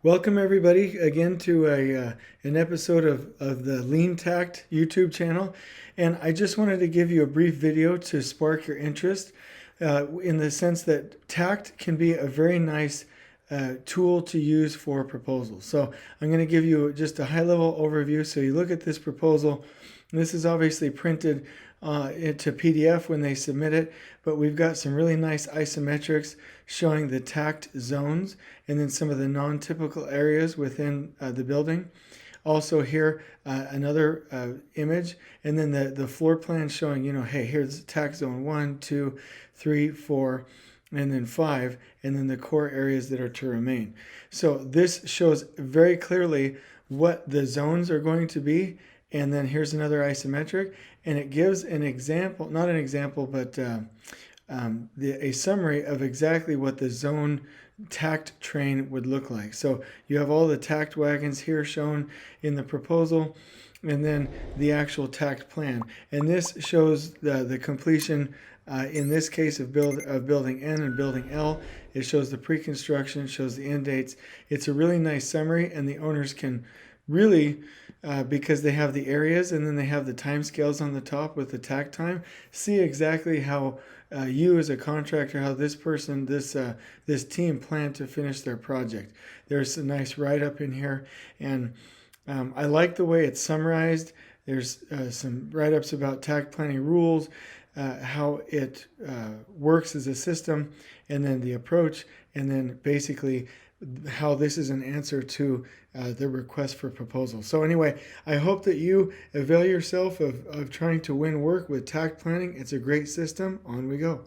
Welcome everybody again to an episode of the LeanTakt YouTube channel, and I just wanted to give you a brief video to spark your interest in the sense that Takt can be a very nice tool to use for proposals. So I'm going to give you just a high-level overview. So you look at this proposal. This is obviously printed into PDF when they submit it, but we've got some really nice isometrics showing the Takt zones and then some of the non-typical areas within the building. Also here, another image, and then the floor plan showing, hey, here's Takt zone 1, 2, 3, 4, and then 5, and then the core areas that are to remain. So this shows very clearly what the zones are going to be, and then here's another isometric, and it gives an example, not an example, but a summary of exactly what the zone Takt train would look like. So you have all the Takt wagons here shown in the proposal, and then the actual Takt plan. And this shows the completion, in this case, of building N and building L. It shows the pre-construction, shows the end dates. It's a really nice summary, and the owners can really, because they have the areas and then they have the time scales on the top with the Takt time, see exactly how you as a contractor, how this person, this team plan to finish their project. There's a nice write-up in here, and I like the way it's summarized. There's some write-ups about Takt planning rules, how it works as a system, and then the approach, and then basically how this is an answer to the request for proposal. So anyway, I hope that you avail yourself of trying to win work with Takt planning. It's a great system. On we go.